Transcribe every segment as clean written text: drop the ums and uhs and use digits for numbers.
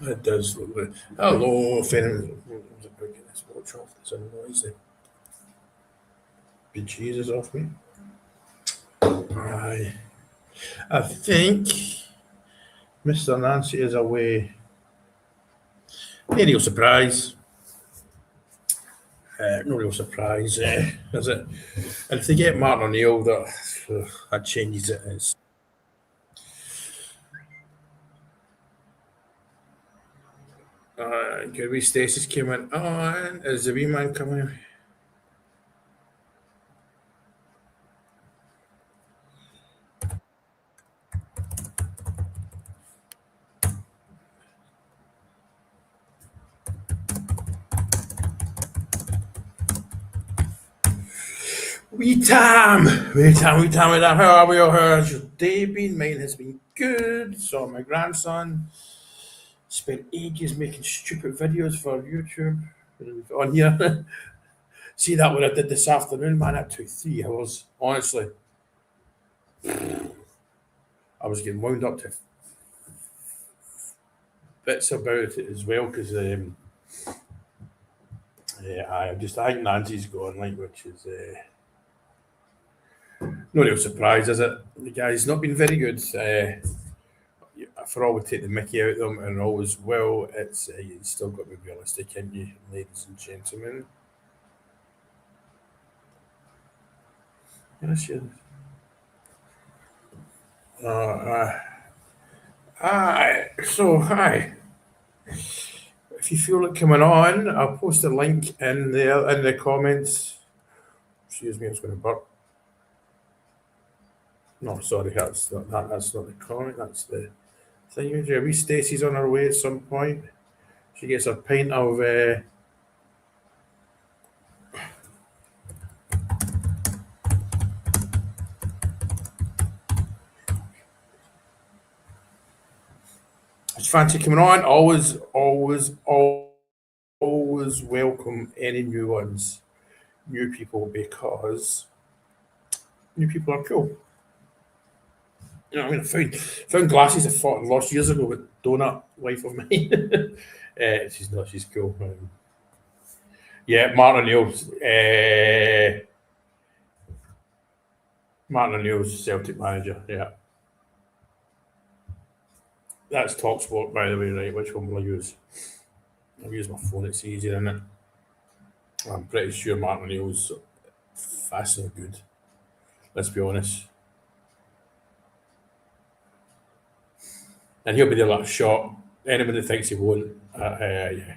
It does. Hello, if anyone was about getting this watch off, there's a noise. Be Jesus off me. Aye. I think Mr. Nancy is away. No real surprise. No real surprise, is it? And if they get Martin O'Neill, that changes it. It's, good wee Stacey's came in. Oh, and is the wee man coming? Wee Tam. How are we all? How's your day been? Mine has been good. Saw my grandson. Spent ages making stupid videos for YouTube on here. See that what I did this afternoon, man? That took 3 hours. Honestly, I was getting wound up to bits about it as well because I think Nancy's gone, like, which is no real surprise, is it? The guy's not been very good. For all we take the Mickey out of them and always will, it's you still got to be realistic, haven't you, ladies and gentlemen? Yes, yes. Uh, uh, hi. If you feel like coming on, I'll post a link in there in the comments. Excuse me, I was going to burp. No, sorry, that's not that. That's not the comment. That's the thing. Wee Stacey's on her way at some point. She gets a pint of. It's fancy coming on. Always welcome any new ones, new people, because new people are cool. You know, what I mean, I found glasses I fought lost years ago with Donut, wife of mine. She's not. She's cool. Yeah, Martin O'Neill's Celtic manager. Yeah, that's Talk Sport, by the way. Right, which one will I use? I'll use my phone. It's easier, isn't it? I'm pretty sure Martin O'Neill's fascinating good. Let's be honest. And he'll be the last shot. Anyone that thinks he won't, yeah.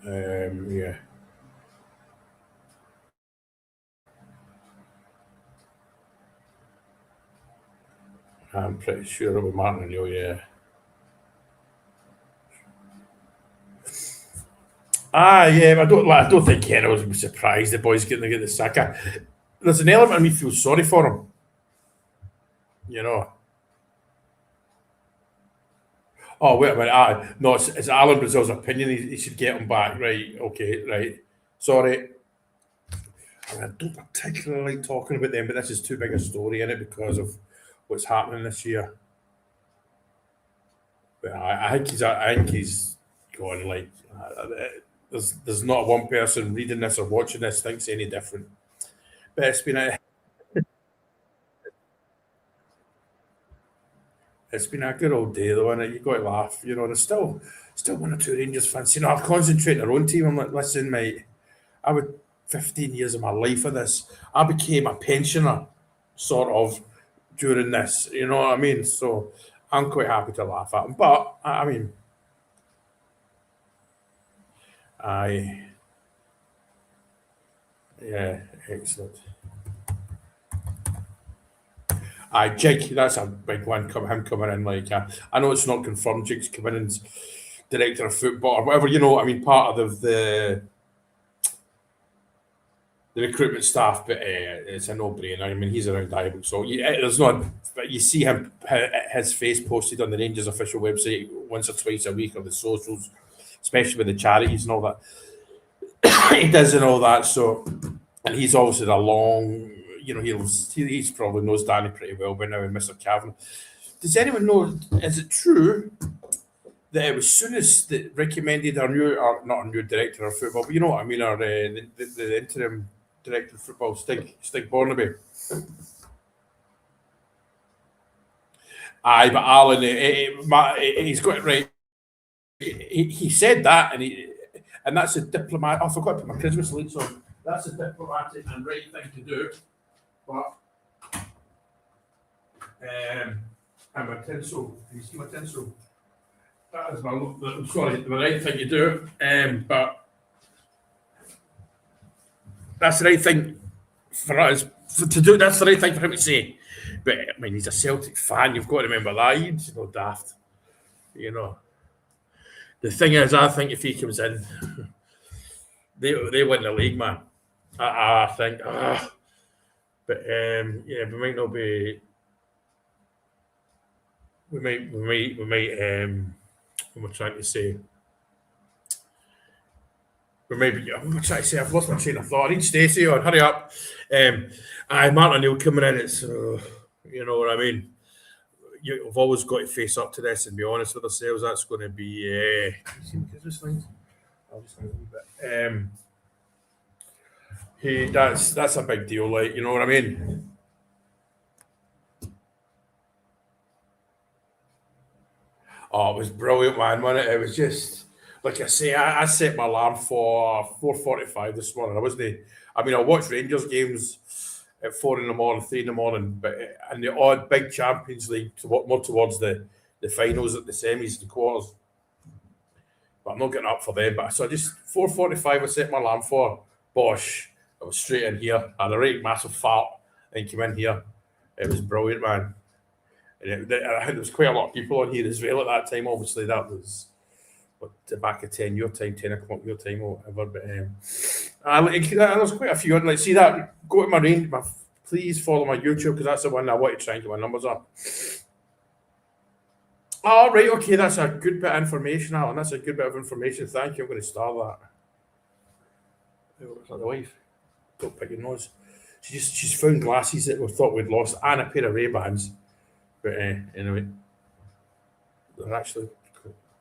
Yeah. I'm pretty sure it'll be Martin O'Neill, yeah. Yeah, I don't think Ken will be surprised the boys getting to get the sack. There's an element of me feel sorry for him, you know. Oh, wait a minute. No, it's Alan Brazil's opinion. He should get him back. Right. Okay. Right. Sorry. I don't particularly like talking about them, but this is too big a story in it because of what's happening this year. But I think he's gone. Like, there's not one person reading this or watching this thinks any different. But it's been a good old day though, and you got to laugh. You know, there's still one or two Rangers fans. You know, I concentrate on their own team. I'm like, listen, mate, I would 15 years of my life of this. I became a pensioner, sort of, during this. You know what I mean? So I'm quite happy to laugh at them. But I mean, I yeah, excellent. Jake, that's a big one. Him coming in like I know it's not confirmed. Jake's coming in as director of football or whatever. You know, I mean, part of the recruitment staff, but it's a no-brainer. I mean, he's around Ibrox, so there's not. But you see him, his face posted on the Rangers official website once or twice a week on the socials, especially with the charities and all that. He does and all that. So, and he's obviously a long. You know, he's probably knows Danny pretty well by now, and Mr. Cavan. does anyone know? Is it true that it was Souness that recommended our new, or not our new director of football, but you know what I mean, our the interim director of football, Stig Barnaby. Aye, but Alan, he's got it right. He said that, and that's a diplomat. I forgot to put my Christmas lights on. That's a diplomatic and right thing to do, but and my tinsel. Can you see my tinsel? That is I'm sorry, the right thing to do, but that's the right thing for us to do. That's the right thing for him to say. But I mean, he's a Celtic fan. You've got to remember that. He's no daft. You know. The thing is, I think if he comes in, they win the league, man. I think. But yeah, we might not be. We might. What we're trying to say. We might be. What am I trying to say? I've lost my train of thought. I need Stacey on. Hurry up. Martin O'Neill coming in. It's you know what I mean. You've always got to face up to this and be honest with ourselves. That's going to be. That's a big deal. Like, you know what I mean. Oh, it was brilliant, man. Wasn't it? It was just like I say. I set my alarm for 4:45 this morning. I wasn't. I mean, I watch Rangers games at 4 in the morning, 3 in the morning, but and the odd big Champions League more towards the finals, at the semis, the quarters. But I'm not getting up for them. But so I just 4:45. I set my alarm for. Bosh! I was straight in here. I had a right massive fart and came in here. It was brilliant, man. And there was quite a lot of people on here as well at that time. Obviously, that was back at 10 your time, 10 o'clock your time, or whatever. But there's quite a few. Like, see that? Go to my range. Please follow my YouTube because that's the one I want to try and get my numbers up. Oh, right, okay, that's a good bit of information, Alan. That's a good bit of information. Thank you. I'm going to start that. What's that, the wife? Don't pick your nose. She's found glasses that we thought we'd lost and a pair of Ray-Bans. But anyway, they're actually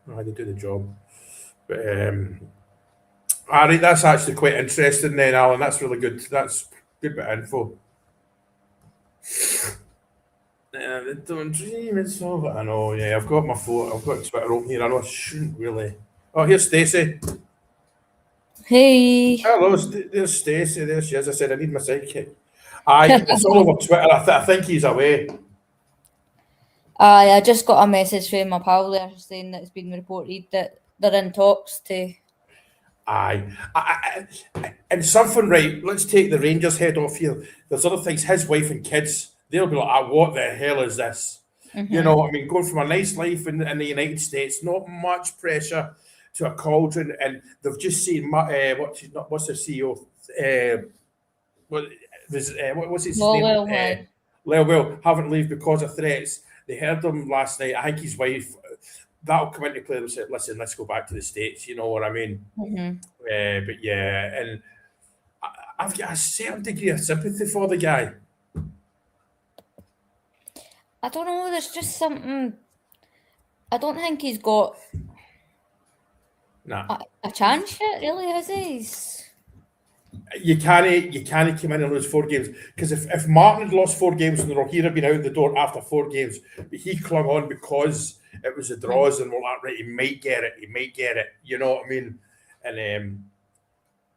how they do the job. But all right, that's actually quite interesting then, Alan. That's really good. That's good bit of info. They don't dream it's over. I know, yeah. I've got my phone. I've got Twitter open here. I know I shouldn't really. Oh, here's Stacey. Hey. Hello, there's Stacey. There she is. I said I need my sidekick. Aye, it's all over Twitter. I think he's away. I just got a message from my pal there saying that it's been reported that they're in talks to. Aye. And something, right, let's take the Rangers head off here. There's other things, his wife and kids, they'll be like, what the hell is this? Mm-hmm. You know, I mean, going from a nice life in the United States, not much pressure, to a cauldron, and they've just seen, what's the CEO? What's his name? Well, haven't leave because of threats. They heard them last night. I think his wife, that'll come into play and say, listen, let's go back to the States. You know what I mean? Mm-hmm. But yeah, and I've got a certain degree of sympathy for the guy. I don't know. There's just something. I don't think he's got a chance yet, really, has he? You can't come in and lose 4 games, because if Martin had lost 4 games in the row, he'd have been out the door after 4 games. But he clung on because it was the draws and all that. Right, he might get it. You know what I mean? And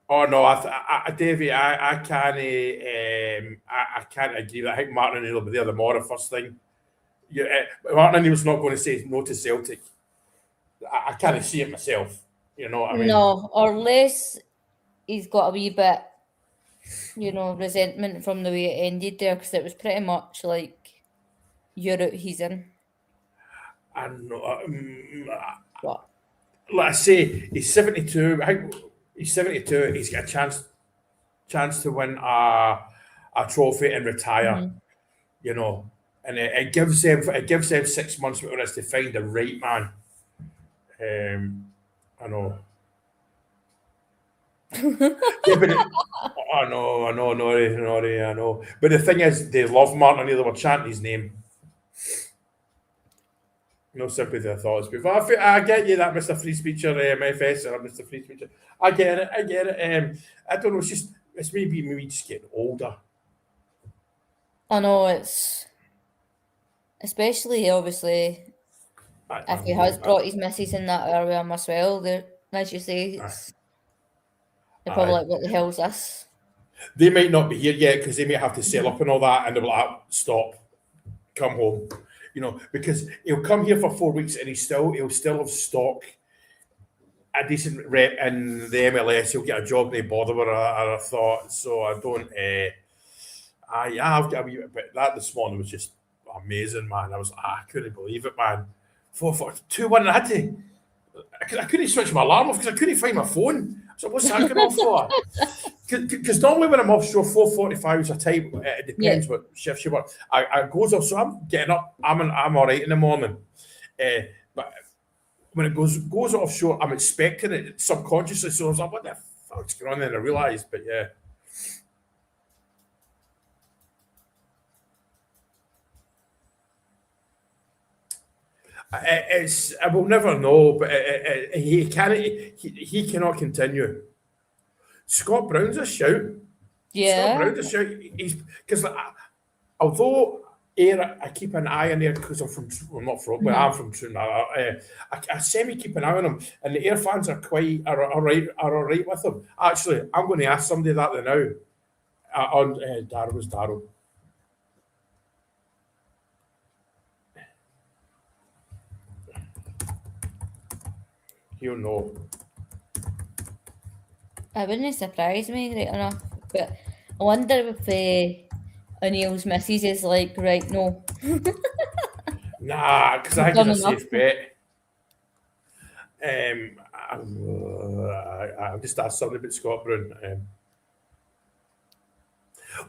oh no, Davey, I can't. I can't agree with that. I think Martin O'Neill will be there tomorrow first thing. Martin O'Neill's not going to say no to Celtic. I can't see it myself. You know what I mean? No, unless he's got a wee bit, resentment from the way it ended there, because it was pretty much like you're out, he's in. I know. What? Like I say, he's 72. I think he's 72. He's got a chance to win a trophy and retire. Mm-hmm. You know, and it gives them 6 months for us to find the right man. I know. Yeah, but I know. But the thing is, they love Martin O'Neill. They were chanting his name. No sympathy or thoughts. But I get you that, Mr. Free Speecher, FS, or Mr. Free Speecher. I get it. I don't know. It's maybe me just getting older. I know it's especially obviously if he has brought his missus in that early on as well. There, as you say, they're probably like, what the hell's this? They might not be here yet because they may have to sail up and all that, and they'll be like, stop, come home. Because he'll come here for 4 weeks and he'll still have stock, a decent rep in the MLS. He'll get a job, no bother with a thought. So I don't. I've got a wee bit. That this morning was just amazing, man. I couldn't believe it, man. 2-1. I couldn't switch my alarm off because I couldn't find my phone. So what's that going off for? Because normally when I'm offshore, 4:45 is a time. It depends what shift you work. I goes off, so I'm getting up. I'm all right in the morning. But when it goes offshore, I'm expecting it subconsciously. So I was like, what the fuck's going on? And I realised, but yeah. I will never know, but he cannot continue. Scott Brown's a shout. Yeah. Scott Brown's a shout. He's because although I keep an eye on there because I'm not from, well, I'm from Troon. I semi keep an eye on him, and the Ayr fans are all right with him. Actually, I'm going to ask somebody that now. On Darryl. He'll know. It wouldn't surprise me, right enough. But I wonder if O'Neill's missus is like, right, no. Nah, because I think it's a safe bet. I'll just ask something about Scott Brown.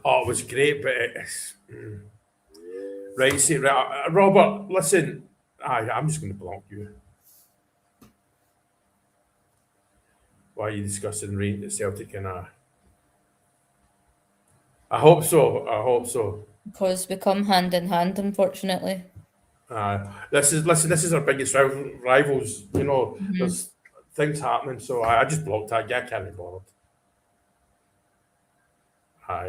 It was great, but it's right. See, right, Robert, listen. I'm just going to block you. Why are you discussing rain at Celtic and I hope so. Because we come hand in hand, unfortunately. This is our biggest rivals. There's things happening, so I just blocked that. Yeah, I can't be bothered.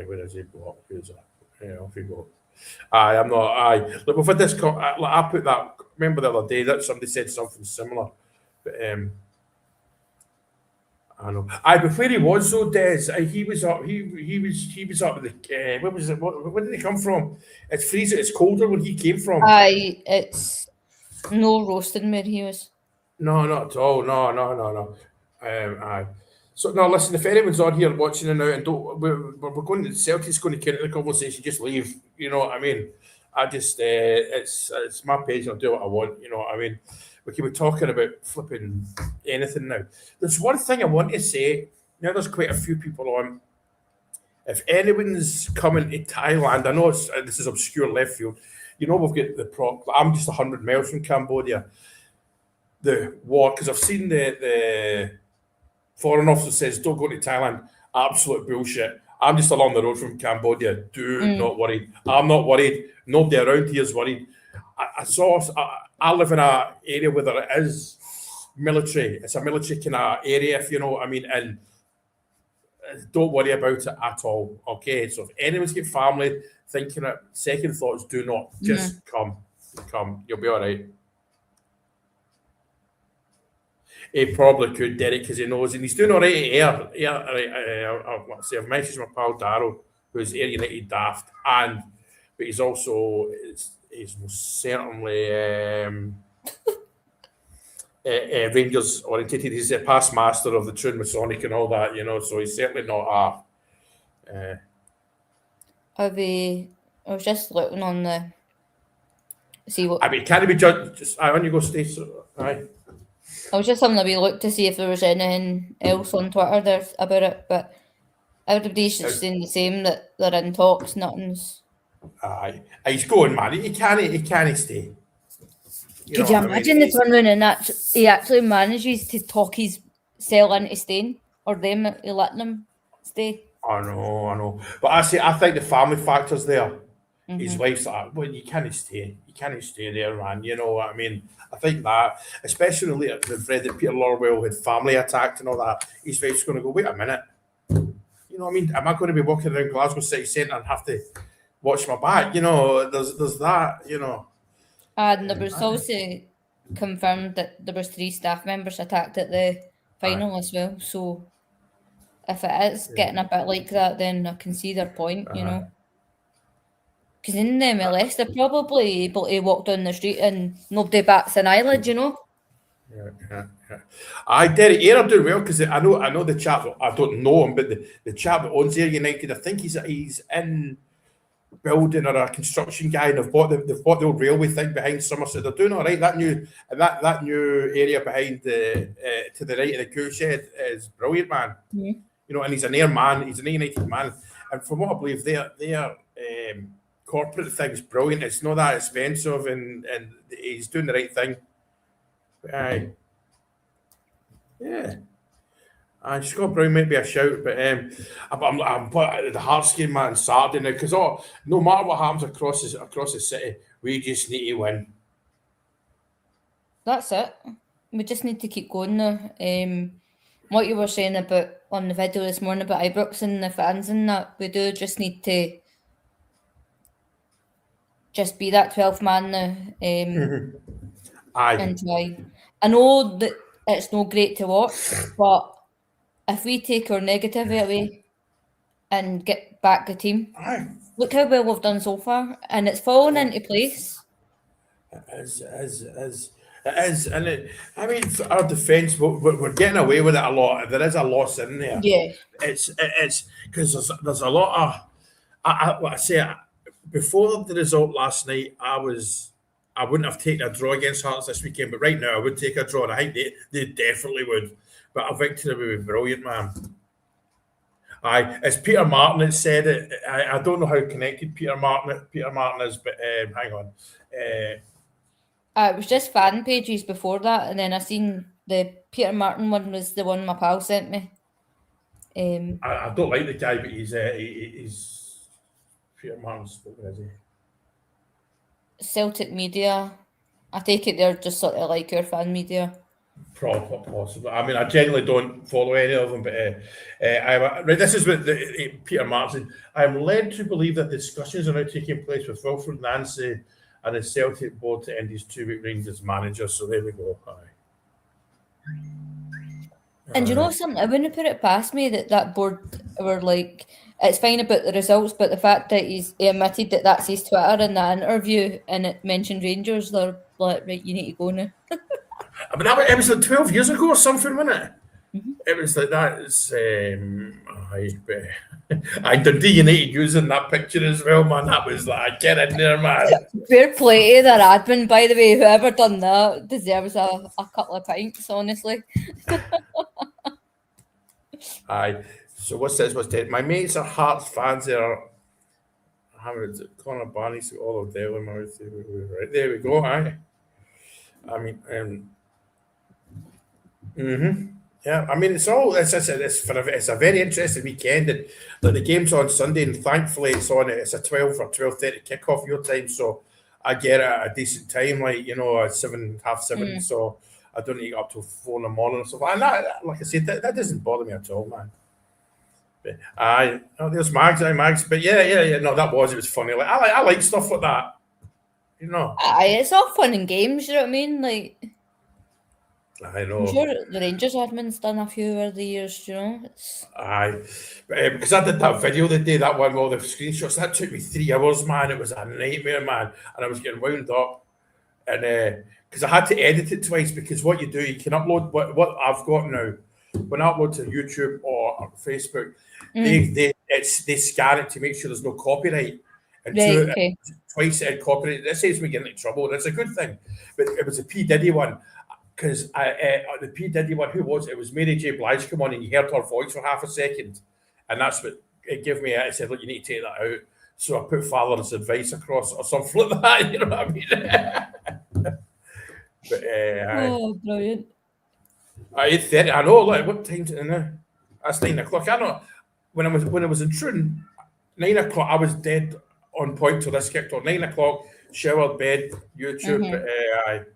Where is he blocked? Who's that? Yeah, off you go. I'm not. Look, we've had this. I put that. Remember the other day that somebody said something similar, but I know. Before he was though, Des, he was up. He was up with the. Where was it? Where did he come from? It's freezing. It's colder where he came from. It's no roasting where he was. No, not at all. No. So no, listen. If anyone's on here watching it now, and we're going to Celtic's going to counter the conversation, just leave. You know what I mean? I just it's my page. I'll do what I want. You know what I mean? We can be talking about flipping anything now. There's one thing I want to say. Now there's quite a few people on. If anyone's coming to Thailand, I know this is obscure left field. We've got the prop. I'm just 100 miles from Cambodia. The war, because I've seen the foreign officer says don't go to Thailand. Absolute bullshit. I'm just along the road from Cambodia. Not worried. I'm not worried. Nobody around here is worried. I live in an area where there is military. It's a military kind of area, if you know what I mean. And don't worry about it at all. Okay, so if anyone's got family thinking it, second thoughts, do not. Just come. You'll be all right. He probably could, Derek, because he knows, and he's doing all right at Ayr. I've messaged my pal Darryl, who's Ayr United daft, but he's also he's most certainly Rangers orientated. He's a past master of the Troon Masonic and all that, so he's certainly not I was just looking on the see what. I mean, can it be judged? Just on you go, Steve. Aye. I was just having a wee look to see if there was anything else on Twitter there about it, but everybody's just saying the same, that they're in talks. Nothing's. Aye, he's going, man. He can't stay. Could you imagine the turnaround and that he actually manages to talk his sell into staying, or them letting him stay? I know. But I think the family factor's there. His wife's like, well, you can't stay there, man. You know what I mean? I think that, especially later when Fred that Peter Lorwell had family attacked and all that, his wife's going to go, wait a minute. You know what I mean? Am I going to be walking around Glasgow City Centre and have to watch my back? You know, there's that, you know. And there was also confirmed that there was 3 staff members attacked at the final as well. So if it is getting a bit like that, then I can see their point, you know. Because in the MLS, they're probably able to walk down the street and nobody bats an eyelid, you know. I Derek Ayre doing well because I know the chap. I don't know him, but the chap that owns Ayr United, I think he's in building or a construction guy, and they've bought the old railway thing behind Somerset. They're doing all right. That new area behind the to the right of the cool shed is brilliant, man. You know, and he's an Ayr man. He's an United man, and from what I believe, their corporate thing's brilliant. It's not that expensive, and he's doing the right thing. Aye. Yeah. Scott Brown might be a shout, but I'm the Hearts game, man, on Saturday now, because no matter what happens across the city, we just need to win. That's it. We just need to keep going now. What you were saying about on the video this morning about Ibrox and the fans and that, we do just need to just be that 12th man now. And try. I know that it's no great to watch, but if we take our negativity away and get back the team, look how well we've done so far, and it's fallen into place. It is, and I mean, for our defence, we're getting away with it a lot. There is a loss in there. Yeah, it's because there's a lot of. What I say before the result last night, I wouldn't have taken a draw against Hearts this weekend, but right now I would take a draw, and I think they definitely would. But a victory would be brilliant, man. It's Peter Martin that said it. I don't know how connected Peter Martin is, but hang on. It was just fan pages before that, and then I seen the Peter Martin one was the one my pal sent me. I don't like the guy, but he's Peter Martin's. What is he? Celtic media. I take it they're just sort of like your fan media. Probably possible. I mean, I generally don't follow any of them, but this is what Peter Martin. I am led to believe that discussions are now taking place with Wilfred Nancy and the Celtic board to end his 2-week reign as manager. So there we go. And you know something? I wouldn't put it past me that board were like, it's fine about the results, but the fact that he admitted that that's his Twitter in that interview and it mentioned Rangers, they're like, right, you need to go now. I mean, it was like 12 years ago or something, wasn't it? It was like that. It's, Dundee United using that picture as well, man. That was like, get in there, man. Fair play to their admin, by the way. Whoever done that deserves a couple of pints, honestly. Aye. So what's this? What's that? My mates are Hearts fans. They're Conor Barney's got all of Dale in my mouth. Right there we go. Aye. I mean, yeah. I mean, it's a very interesting weekend, and the game's on Sunday, and thankfully it's a 12 or 12:30 kickoff your time, so I get it at a decent time, like at 7:30. So I don't need to get up till 4 in the morning or something. And that, like I said, that doesn't bother me at all, man. But there's Mags. But yeah. No, it was funny. Like I like stuff like that. It's all fun and games. You know what I mean? Like, I know. I'm sure the Rangers admin's done a few over the years. Because I did that video the day, that one with all the screenshots. That took me 3 hours, man. It was a nightmare, man, and I was getting wound up. And because I had to edit it twice, because what you do, you can upload what I've got now. When I upload to YouTube or Facebook, they scan it to make sure there's no copyright. And twice it had copyright. That saves me getting into trouble, and it's a good thing. But it was a P. Diddy one, because the P. Diddy one, who was it? It was Mary J. Blige come on, and you heard her voice for half a second, and that's what it gave me. I said, look, you need to take that out. So I put father's advice across or something like that. You know what I mean? But brilliant. 8:30. I know. Like, what time's it now? That's 9 o'clock. I know. When I was in Troon, 9 o'clock, I was dead on point till this kicked on. 9 o'clock, showered, bed, YouTube. Mm-hmm.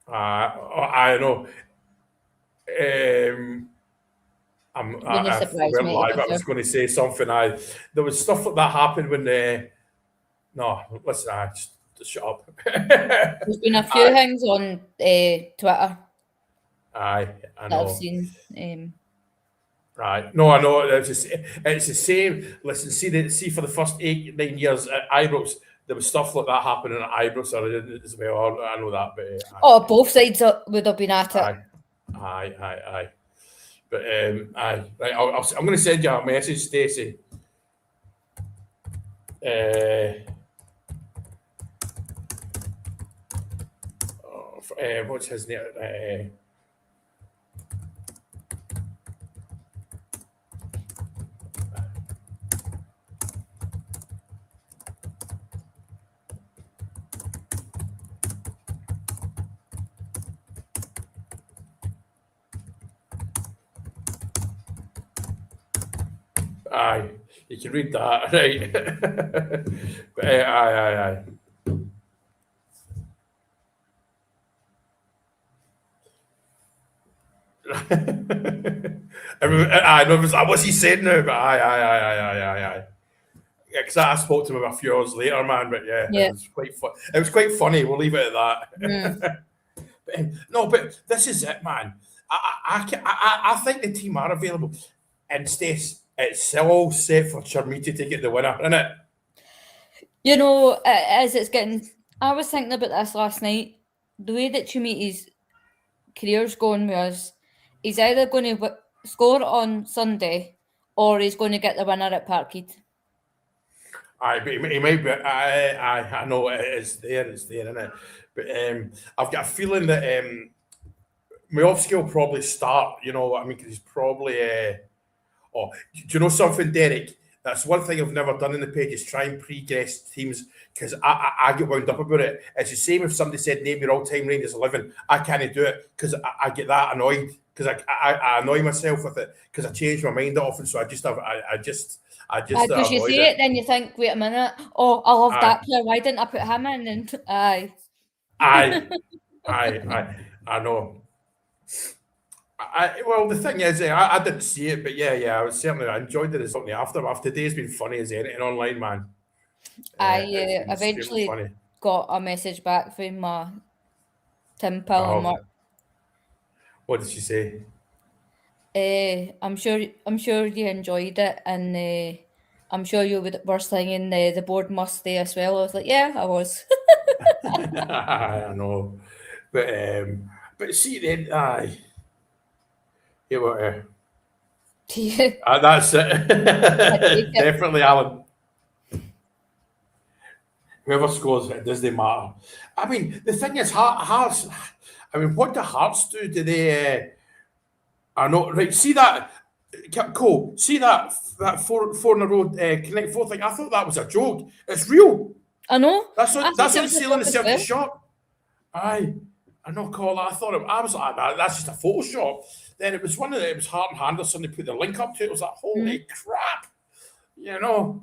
I know. Wouldn't I surprise went me, to live. be I fair. was going to say something. There was stuff like that happened when. No, listen. Just shut up. There's been a few things on Twitter I that know. I've seen. Right. No, I know. It's the same. Listen, see for the first 8-9 years at Ibrox, there was stuff like that happening at Ibrox as well. I know that, but Both sides would have been at it. Aye. But aye. Right, I'm going to send you a message, Stacey. What's his name? Aye, you can read that, right? But, aye. I know what's he said now, but aye. Yeah, because I spoke to him a few hours later, man. But yeah. It was quite fun. It was quite funny. We'll leave it at that. But this is it, man. I think the team are available, and Stace, it's all set for Chermiti to get the winner, isn't it? You know, as it's getting, I was thinking about this last night. The way that Chermiti's career's going was, he's either going to score on Sunday or he's going to get the winner at Parkhead. Aye, but he might be. I know it's there, isn't it? But I've got a feeling that Miovski will probably start. You know what I mean? Because he's probably. Do you know something, Derek? That's one thing I've never done in the page is try and pre-guess teams because I get wound up about it. It's the same if somebody said name your all-time Rangers 11. I can't do it because I get that annoyed because I annoy myself with it because I change my mind often. So I just Because you see it, then you think, wait a minute, I love that player. Why didn't I put him in? And Aye. I know. Well, the thing is, I didn't see it, but yeah, I enjoyed the result in the aftermath. Today's been funny as anything online, man. I eventually got a message back from my Tim Pill and Mark. What did she say? I'm sure you enjoyed it, and I'm sure you were singing the board must stay as well. I was like, yeah, I was. I know, but see then, aye. Yeah, what? That's it. Definitely, Alan. Whoever scores, it doesn't matter. I mean, the thing is, Hearts. I mean, what do Hearts do? Do they? I know, right? See that, Cole. See that four in a row Connect Four thing. I thought that was a joke. It's real. I know. That's on sale in the Celtic shop. Aye, I know, Cole. I was like, that's just a Photoshop. Then it was it was Hart and Henderson. They put the link up to it. It was like, holy crap, you know.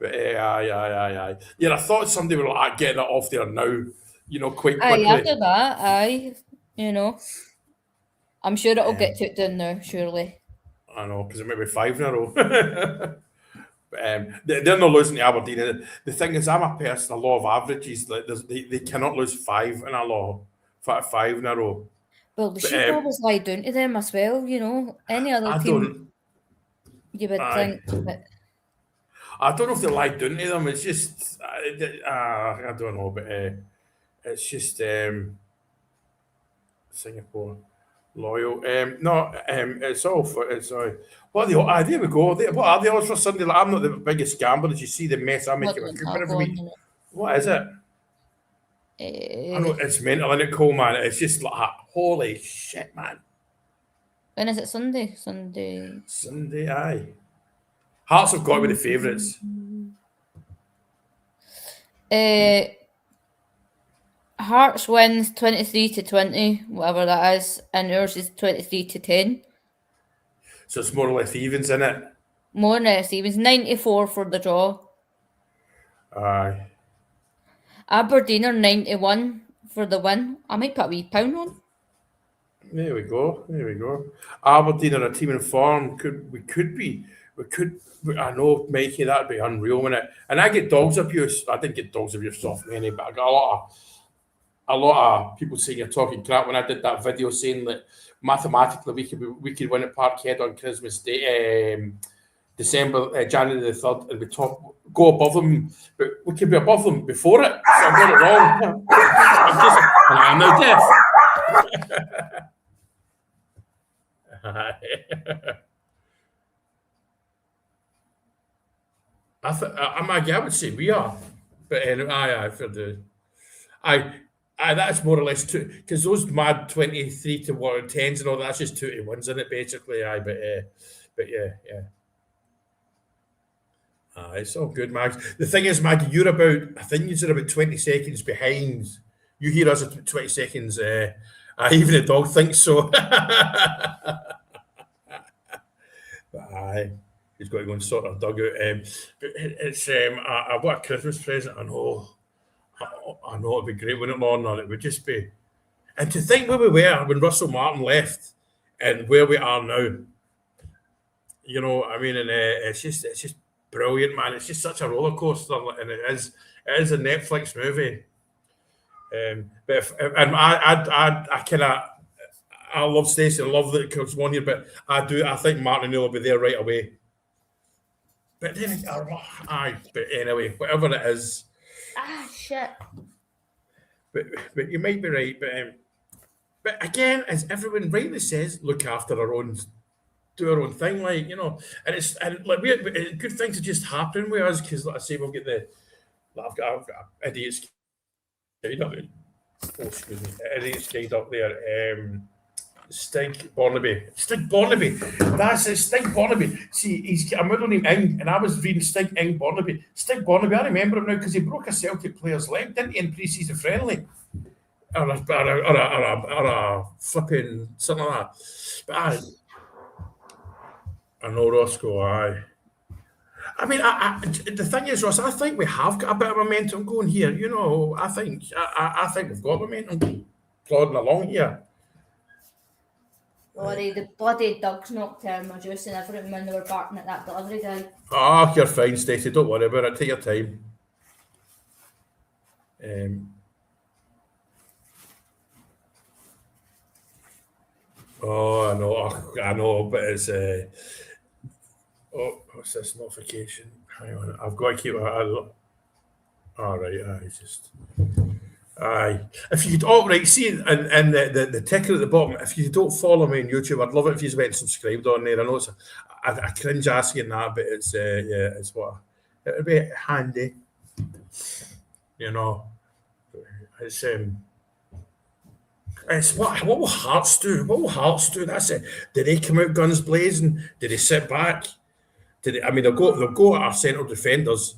But aye. Yeah, I thought somebody were like getting it off there now, you know, quite quickly. Aye, after that, you know, I'm sure it'll get took down now, surely. I know, because it might be 5 in a row. But they're not losing to Aberdeen. The thing is, I'm a person, a law of averages. They cannot lose 5 in a row. Well, the sheep always lie down to them as well, you know. Any other team, you would think. But I don't know if they lie down to them. It's just, I don't know, but it's just Singapore loyal. It's all for it's. What are the there we go. What are the odds for Sunday? Like, I'm not the biggest gambler. Did you see the mess I make with Cooper every week? What is it? I know it's mental, isn't it, Cole, man? It's just like, holy shit, man. When is it? Sunday, aye. Hearts have got to be the favourites. Hearts wins 23-20, whatever that is, and ours is 23-10. So it's more or less evens, isn't it? More than this. He was 94 for the draw. Aye. Aberdeen are 91 for the win. I might put a wee pound on. There we go. Aberdeen are a team in form. I know, Mikey, that'd be unreal, wouldn't it? And I get dogs abuse. I didn't get dogs abuse off many, but I got a lot of people saying you're talking crap when I did that video saying that mathematically we could win at Parkhead on Christmas Day, January the 3rd, and go above them, but we could be above them before it. So I got it wrong. I'm now deaf. I would say we are, but anyway, that's more or less two, because those mad 23 to 10s and all that's just 2 to 1s in it basically. But yeah. It's all good, Mags. The thing is, Maggie, you're about 20 seconds behind. You hear us at 20 seconds. Even the dog thinks so. But he's got to go and sort our dog out. But it's what a Christmas present. I know it'd be great, wouldn't it, Lorna? It would just be. And to think where we were when Russell Martin left and where we are now. You know, I mean, and it's just brilliant, man. It's just such a roller coaster, and it is a Netflix movie. I love Stacey. I love that it comes on here, but I think Martin O'Neill will be there right away. But then, but anyway, whatever it is. Shit. But you might be right. But again, as everyone rightly says, look after our own. Do our own thing, like, you know, and it's good things are just happening with us because, like I say, we've got I've got idiots guide up. Oh, excuse me, idiots guide up there. Stig Barnaby. That's it, Stig Barnaby. See, he's got a middle name Ing, and I was reading Stig Ing Barnaby. Stig Barnaby, I remember him now because he broke a Celtic player's leg, didn't he, in pre-season friendly, or a flipping something like that. But I know, Roscoe, aye. I mean, the thing is, Ross, I think we have got a bit of momentum going here. You know, I think we've got momentum plodding along here. The bloody dogs knocked my juice and everything when they were barking at that delivery guy. You're fine, Stacey. Don't worry about it. Take your time. I know, but it's what's this notification? Hang on, I've got to keep it. All right, If you could, see, and the ticker at the bottom. If you don't follow me on YouTube, I'd love it if you went subscribed on there. I know I cringe asking that, but it's it's what it'd be handy. You know, it's what will Hearts do? What will Hearts do? That's it. Did they come out guns blazing? Did they sit back? They'll go at our central defenders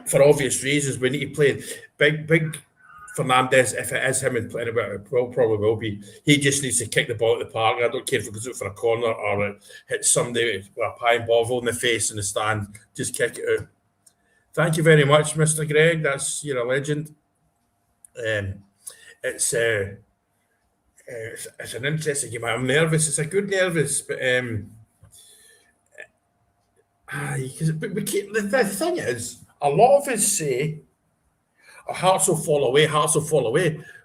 for obvious reasons. We need to play big Fernandez. If it is him and playing about, it probably will be. He just needs to kick the ball at the park. I don't care if it goes out for a corner or it hits somebody with a pie ball in the face in the stand. Just kick it out. Thank you very much, Mr. Greg. You're a legend. It's an interesting game. I'm nervous. It's a good nervous, but the thing is, a lot of us say, Hearts will fall away.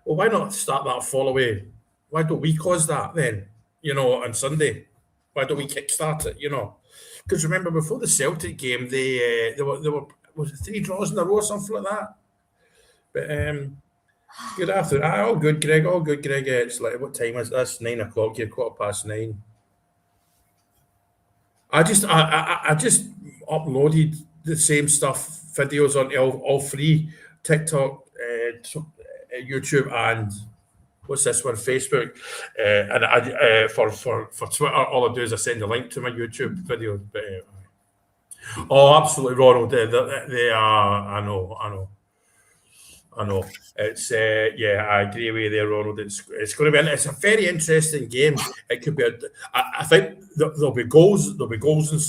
Well, why not start that fall away? Why don't we cause that then? You know, on Sunday, why don't we kickstart it? You know, because remember before the Celtic game, they were was it 3 draws in a row or something like that. But good afternoon. All good, Greg. It's like, what time is this? 9 o'clock. You're 9:15. I just uploaded the same stuff, videos on all 3, TikTok, YouTube, and what's this one, Facebook. And I for Twitter, all I do is I send a link to my YouTube video. But, absolutely, Ronald. They are. I know. I know. It's I agree with you there, Ronald. It's going to be it's a very interesting game. It could be. I think there'll be goals. There'll be goals, and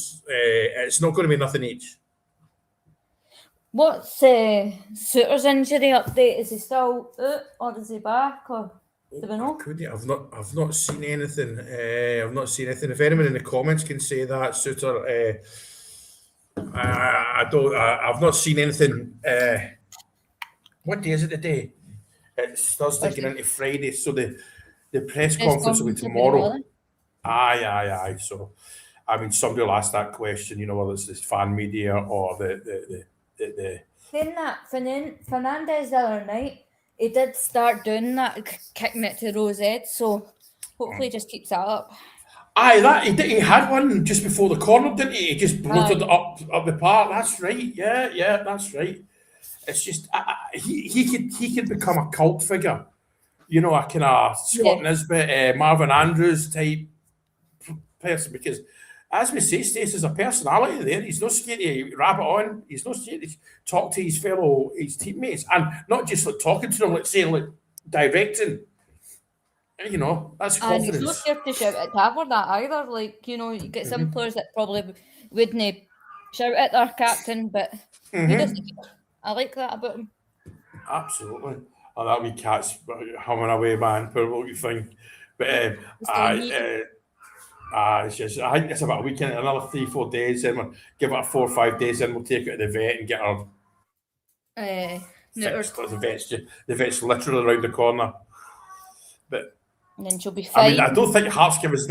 it's not going to be nothing each. What's Suter's injury update? Is he still out or is he back? Or do we know? I've not seen anything. I've not seen anything. If anyone in the comments can say that, Suter, I don't. I've not seen anything. What day is it today? It's Thursday going into Friday, so the press conference will be tomorrow. Aye. So, I mean, somebody will ask that question, whether it's this fan media or the. Saying that, Fernandez the other night, he did start doing that, kicking it to Rose Ed, so hopefully he just keeps that up. Aye, he had one just before the corner, didn't he? He just bloated it up the park. That's right. Yeah, that's right. It's just he could become a cult figure, a kind of Scott Nisbet, Marvin Andrews type person. Because as we say, Stace is a personality there. He's not scared to rap it on. He's not scared to talk to his teammates, and not just like talking to them, like saying, like directing. That's confidence. And he's not scared to shout at Tavor that either. Like, you get some players that probably wouldn't shout at their captain, but he doesn't. I like that about him. Absolutely. And that wee cat's humming away, man. Poor you think. But it's just, I think it's about a weekend, another 3-4 days, then we'll give it 4 or 5 days, then we'll take it to the vet and get our fixed. The vet's literally around the corner. But and then she'll be fine. I mean, I don't think Hearts give us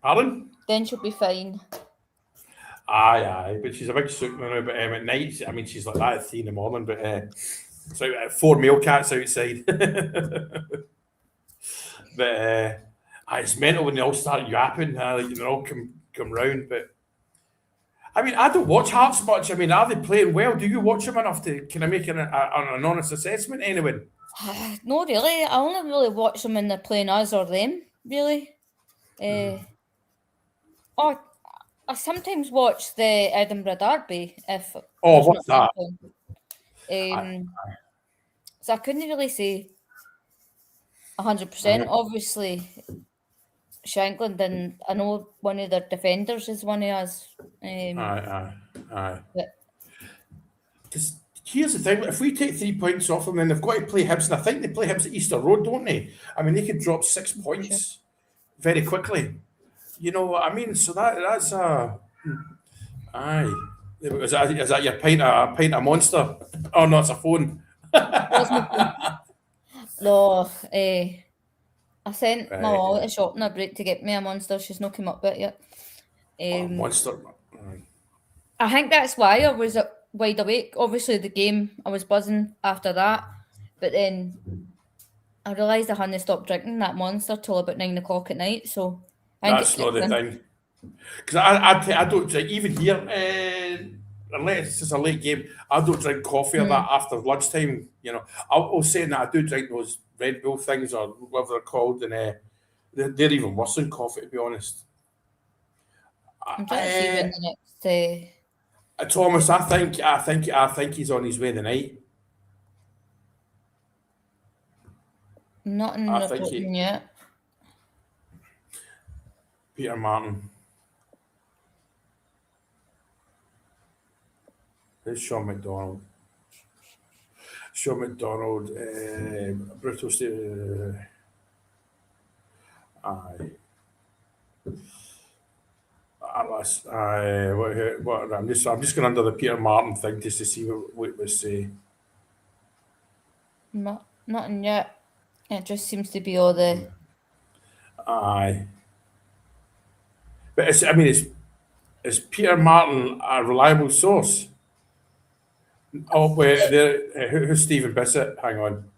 pardon? Then she'll be fine. Aye, but she's a big sook now. But at night, I mean, she's like that at 3 in the morning. But so 4 male cats outside. But it's mental when they all start yapping. They all come round. But I mean, I don't watch Hearts much. I mean, are they playing well? Do you watch them enough to kind of make an honest assessment? Anyone? No, really. I only really watch them when they're playing us or them. Really. I sometimes watch the Edinburgh Derby if. What's that? So I couldn't really say 100%. Obviously, Shankland, and I know one of their defenders is one of us. Aye. Because here's the thing: if we take 3 points off them, then they've got to play Hibs, and I think they play Hibs at Easter Road, don't they? I mean, they could drop 6 points very quickly. You know what I mean? So that's aye. Is that your pint of Monster? Oh no, it's a phone. No, I sent my wallet to shop in a break to get me a Monster. She's not come up with it yet. Monster. I think that's why I was wide awake. Obviously, the game, I was buzzing after that, but then I realised I hadn't stopped drinking that Monster till about 9 o'clock at night. So that's not the thing. Because I don't drink, even here, unless it's a late game, I don't drink coffee or that after lunchtime. I'll say that I do drink those Red Bull things or whatever they're called, and they're even worse than coffee, to be honest. I'm trying to see when the next. Thomas, I think he's on his way tonight. Nothing reporting yet. Peter Martin. There's Sean McDonald. Brutal State. Aye. I'm just going under the Peter Martin thing just to see what it was say. Nothing yet. It just seems to be all the. Aye. But is Peter Martin a reliable source? Oh, wait, who's Stephen Bissett? Hang on.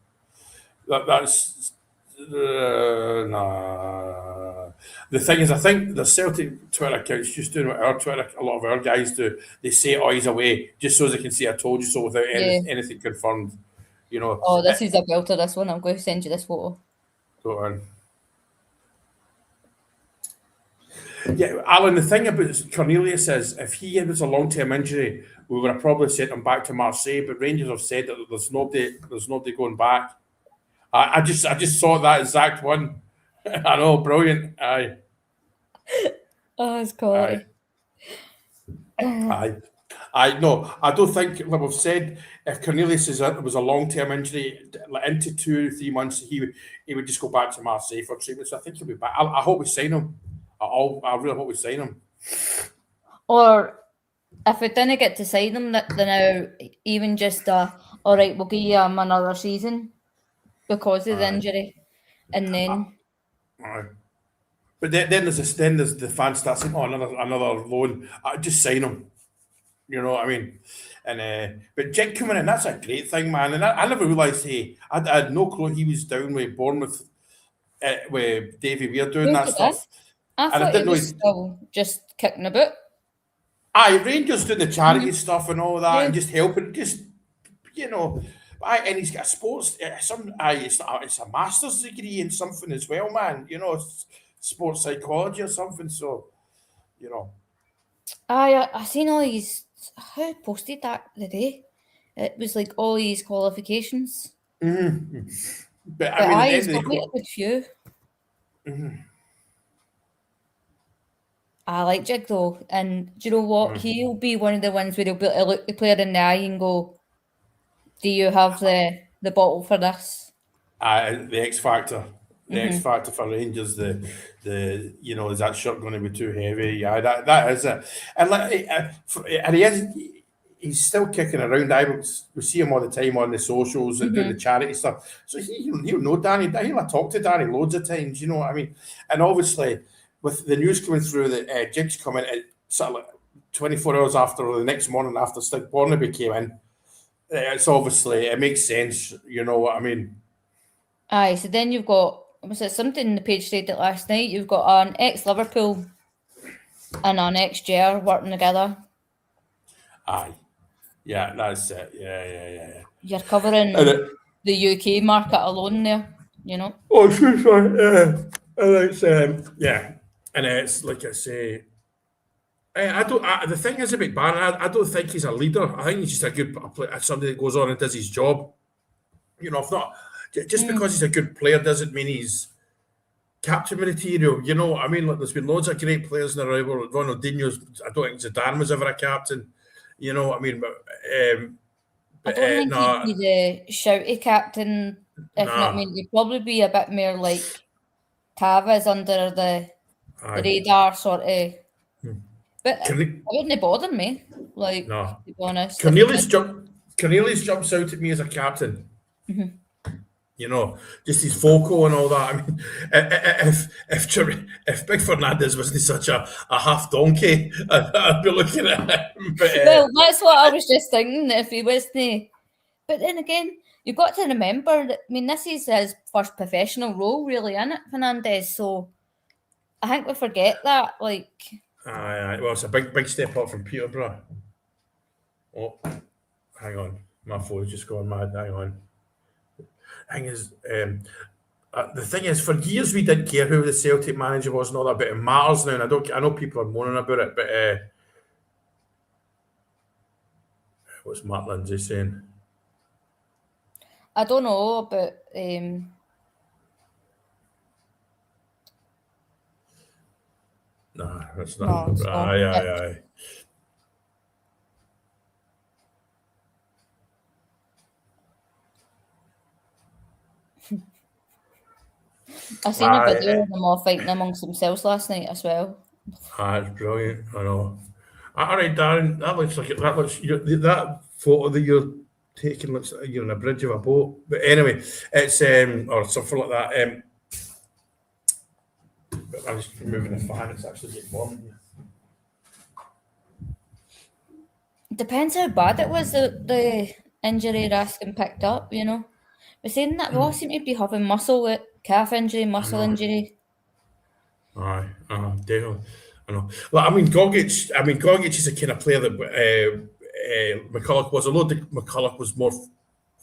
That's nah. The thing is, I think the Celtic Twitter account's just doing what our Twitter, a lot of our guys do. They say, he's away, just so they can say, I told you so, without anything confirmed. Oh, this is a belter, this one. I'm going to send you this photo. Go on. Yeah, Alan, the thing about Cornelius is if he was a long-term injury, we would have probably sent him back to Marseille, but Rangers have said that there's nobody going back. I just saw that exact one. I know, brilliant. Aye. Oh, it's Aye. quality. Aye. I no, I don't think like we've said if Cornelius was a long term injury like into 2 or 3 months, he would just go back to Marseille for treatment. So I think he'll be back. I hope we sign him. I really hope we sign him. Or if we didn't get to sign him, then now even just all right, we'll give him another season because of the injury, and then. Aye. But then there's the fans start saying, "Oh, another loan. Just sign him." You know what I mean? And but Jake coming in, that's a great thing, man. And I never realised I had no clue he was down with Bournemouth with Davy Weir doing that stuff. I thought he was still just kicking about. Aye, Rangers doing the charity stuff and all that, and just helping, just you know. And he's got a sports it's a master's degree in something as well, man. You know, sports psychology or something. So, you know. I seen all these. Who posted that the day? It was like all these qualifications. Mm-hmm. But I mean, he's got quite a good few. Mm-hmm. I like Jig though, and do you know what? Mm-hmm. He'll be one of the ones where he'll be able to look the player in the eye and go, "Do you have the bottle for this?" The X factor. The X factor for Rangers, the is that shirt going to be too heavy? Yeah, that is it. And like, and he's still kicking around. We see him all the time on the socials and doing the charity stuff. So he'll know Danny. He'll have talked to Danny loads of times. You know what I mean? And obviously, with the news coming through that Jig's coming, sort of like 24 hours after or the next morning after Stig Barnaby came in, it's obviously it makes sense. You know what I mean? Aye. So then you've got. Was it something the page said it last night? You've got an ex-Liverpool and an ex-Ger working together. Aye. Yeah, that's it. Yeah. You're covering the UK market alone there, you know? Oh, sure. And it's, and it's like I say, the thing is about Barron, I don't think he's a leader. I think he's just a good somebody that goes on and does his job. You know, if not... Just because he's a good player doesn't mean he's captain material. You know what I mean? Like, there's been loads of great players in the rival. Ronaldinho's, I don't think Zidane was ever a captain. You know what I mean? But I don't think he'd be the shouty captain. If not, I mean, he'd probably be a bit more like Tavares under the radar sort of. But it wouldn't bother me. Like, to be honest, Cornelius jumps out at me as a captain. Mm-hmm. You know, just his vocal and all that. I mean, if Big Fernandez wasn't such a half donkey, I'd be looking at him. But, well, that's what I was just thinking. If he wasn't, but then again, you've got to remember that. I mean, this is his first professional role, really, isn't it, Fernandez? So I think we forget that. Like, aye. Well, it's a big step up from Peterborough. Oh, hang on, my phone's just gone mad. Hang on. The thing is, for years we didn't care who the Celtic manager was and all that, but it matters now. And I know people are moaning about it, but what's Matt Lindsay saying? I don't know, but no, that's not. No, aye. I seen a video of them all fighting amongst themselves last night as well. It's brilliant. I know. All right, Darren, that looks that photo that you're taking looks like you're on a bridge of a boat. But anyway, it's or something like that. But I'm just removing the fan. It's actually getting warm. Depends how bad it was. The injury Raskin picked up. You know, we're saying that we all seem to be having calf injury, muscle injury. Aye, definitely. I know. Well, I mean, Gogic is a kind of player that McCulloch was. Although McCulloch was more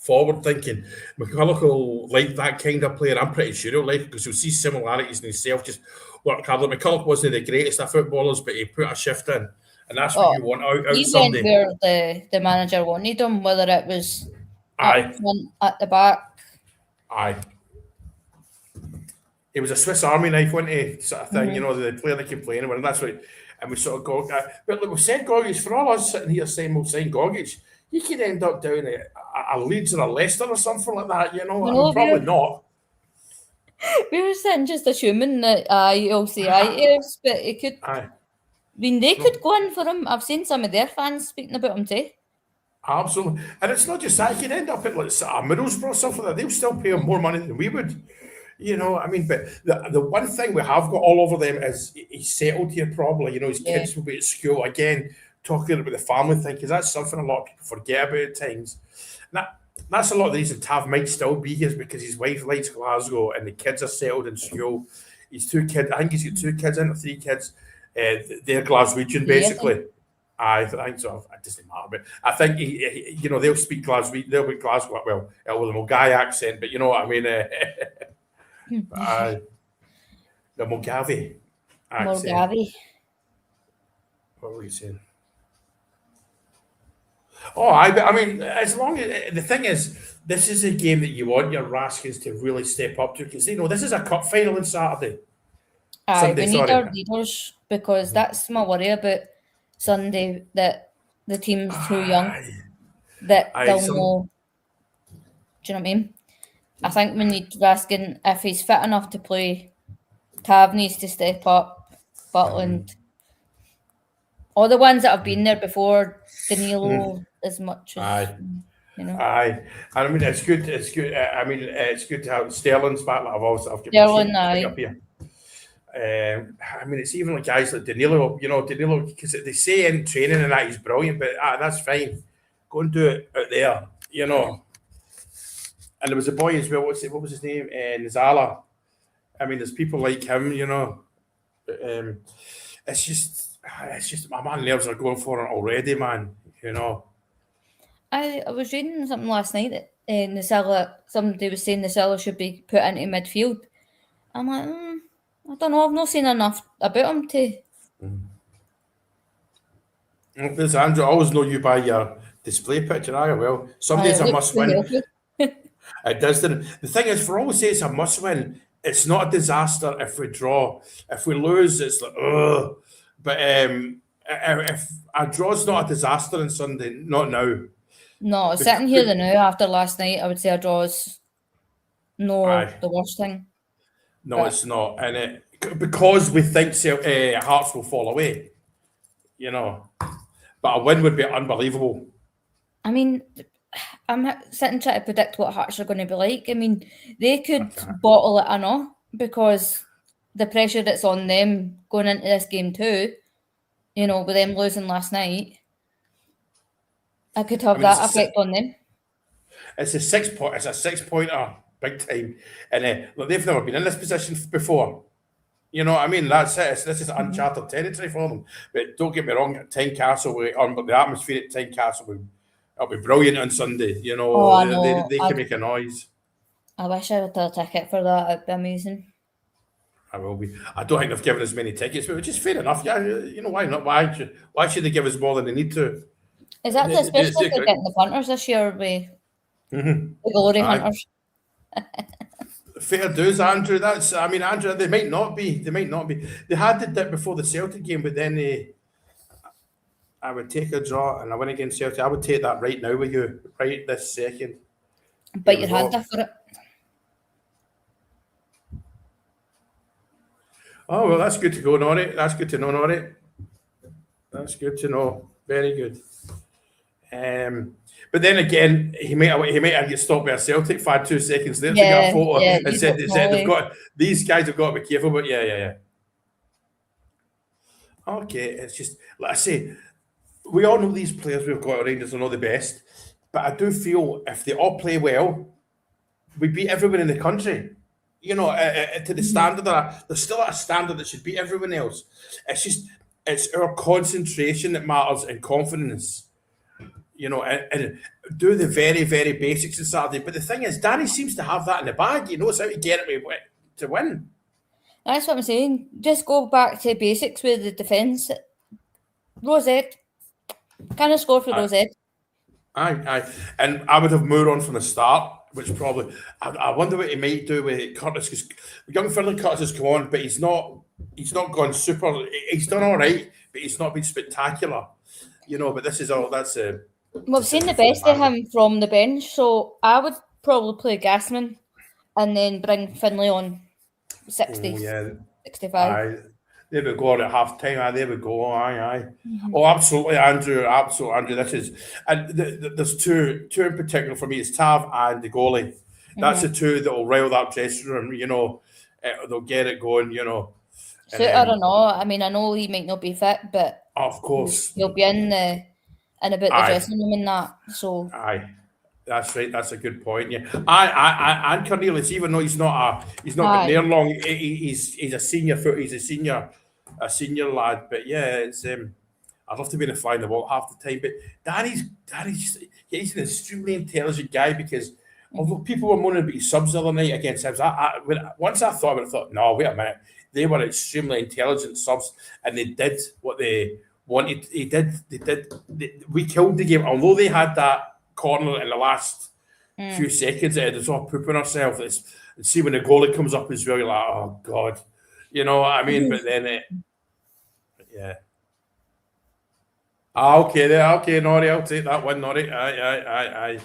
forward thinking. McCulloch will like that kind of player. I'm pretty sure he'll like it because you'll see similarities in himself. Just work hard. Like McCulloch wasn't the greatest of footballers, but he put a shift in, and that's what Oh, you want out he somebody. went where the manager wanted him, whether it was Aye. up front, at the back. Aye. He was a Swiss Army knife, wasn't he? Sort of thing, the player that can play anywhere, and that's what. And we sort of go. But look, we said Gogic, for all us sitting here saying we'll sign Gogic, he could end up down a Leeds or a Leicester or something like that, probably not. We were sitting just assuming that he'll say yes, but he could. Aye. I mean, they could go in for him. I've seen some of their fans speaking about him too. Absolutely. And it's not just that. He could end up at like Middlesbrough or something like that. They'll still pay him more money than we would. But the one thing we have got all over them is he's settled here probably. His kids will be at school. Again, talking about the family thing, because that's something a lot of people forget about at times. That's a lot of the reason Tav might still be here, is because his wife likes Glasgow and the kids are settled in school. His 2 kids, I think he's got 2 kids and 3 kids. They're Glaswegian, basically. I think so. It doesn't matter, but I think they'll speak Glasgow. They'll be Glasgow. Well, with a Mulgai accent, but you know what I mean. The Mulgavi accent. Mulgavi. What were you saying? Oh, I mean, as long as the thing is, this is a game that you want your Raskins to really step up to, because this is a cup final on Saturday. We need our leaders, because that's my worry about Sunday, that the team's too young, that they'll know. Do you know what I mean? I think we need Raskin, if he's fit enough to play. Tav needs to step up, Butland. All the ones that have been there before, Danilo, as much as Aye. I mean, it's good. It's good. I mean, it's good to have Sterling's back. Like I've Sterling, up here. I mean, it's even like guys like Danilo. Danilo, because they say in training and that he's brilliant, but that's fine. Go and do it out there. And there was a boy as well. What was his name? Nizala. I mean, there's people like him. It's just my man nerves are going for it already, man. I was reading something last night that somebody was saying Nizala should be put into midfield. I'm like, I don't know. I've not seen enough about him to. There's Andrew. I always know you by your display picture. Well, somebody's a must win. It does. The thing is, for all we say it's a must win, it's not a disaster if we draw. If we lose, it's like, ugh. But if a draw's not a disaster on Sunday, not now. No, sitting here now after last night, I would say a draw's the worst thing. No, it's not. And because we think Hearts will fall away, But a win would be unbelievable. I mean, I'm sitting trying to predict what Hearts are going to be like. I mean, they could bottle it, I know, because the pressure that's on them going into this game too, with them losing last night, I could have that effect on them. It's a 6-pointer, big time, and they've never been in this position before. You know what I mean? That's it. This is uncharted territory for them. But don't get me wrong, Tynecastle, but the atmosphere at Tynecastle it'll be brilliant on Sunday. They can make a noise. I wish I had a ticket for that. It'd be amazing. I will be. I don't think they've given us many tickets, but it's just fair enough. Yeah, why not? Why should they give us more than they need to? Exactly, especially if they're getting the punters this year with the glory hunters. Fair dues, Andrew. Andrew, they might not be. They had the dip before the Celtic game, but then I would take a draw and I win against Celtic. I would take that right now with you, right this second. But your hand for it. Oh, well, that's good to go, Norrie. That's good to know, Norrie. That's good to know. Very good. But then again, he might have get stopped by a Celtic fan 2 seconds there to get a photo and said these guys have got to be careful. But yeah. Okay, it's just, like I say, we all know these players we've got at Rangers are not the best, but I do feel if they all play well, we beat everyone in the country. To the standard there's still at a standard that should beat everyone else. It's our concentration that matters and confidence. you know, and do the very, very basics on Saturday. But the thing is, Danny seems to have that in the bag. He knows how to get it to win. That's what I'm saying. Just go back to basics with the defence. Rosette. Can I score for Rosette? Aye. And I would have moved on from the start, which probably, I wonder what he might do with Curtis, because young Finlay Curtis has come on, but he's not gone super, he's done all right, but he's not been spectacular, you know, but this is all, that's a... We've seen the best of him from the bench, so I would probably play Gassman and then bring Finlay on 60, 65. Aye. There we go at half time. Aye, there we go. Aye. Oh, absolutely, Andrew. This is, and there's two in particular for me. It's Tav and the goalie. That's the two that will rile that dressing room. You know, they'll get it going. You know, I don't know. I mean, I know he might not be fit, but of course he'll be in about the dressing room and that. So aye. That's right. That's a good point. Yeah, and Cornelius, even though he's not been there long, he's a senior foot. He's a senior lad. But yeah, it's I'd love to be in a fly in the wall half the time. But Danny's he's an extremely intelligent guy, because although people were moaning about his subs the other night against him, once I thought about it, I thought, no, wait a minute, they were extremely intelligent subs, and they did what they wanted. We killed the game, although they had that corner in the last few seconds. It was all pooping ourselves. And see when the goalie comes up as well, you're like, oh God, you know what I mean? But then yeah. Okay, Norrie, I'll take that one, Norrie. Aye.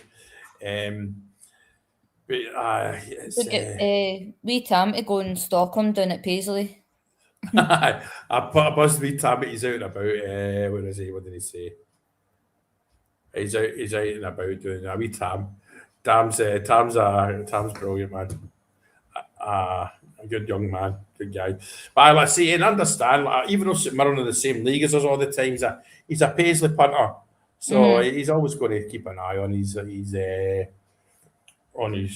Wee Tam to go and stalk him down at Paisley. I buzzed wee Tam, but he's out and about. Where is he? What did he say? He's out and about doing a wee Tam. Tam's brilliant, man. A good young man, good guy. But let's see and understand, even though St Mirren in the same league as us all the time, he's a Paisley punter, so he's always going to keep an eye on his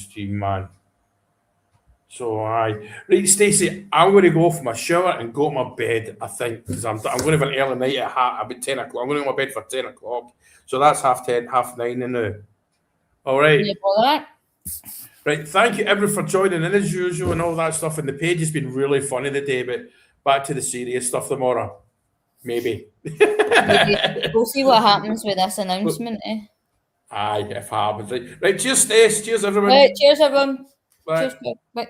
team, man. So right, Stacey, I'm going to go for my shower and go to my bed. I think, because I'm going to have an early night at about 10 o'clock. I'm going to go to my bed for 10 o'clock. So that's 9:30 now. All right. Right. Thank you, everyone, for joining in as usual and all that stuff. And the page has been really funny today, but back to the serious stuff tomorrow. Maybe. We'll see what happens with this announcement. Aye, if it happens. Right. Cheers, Stace. Cheers, everyone. Right, cheers, everyone. Bye. Cheers. Bye.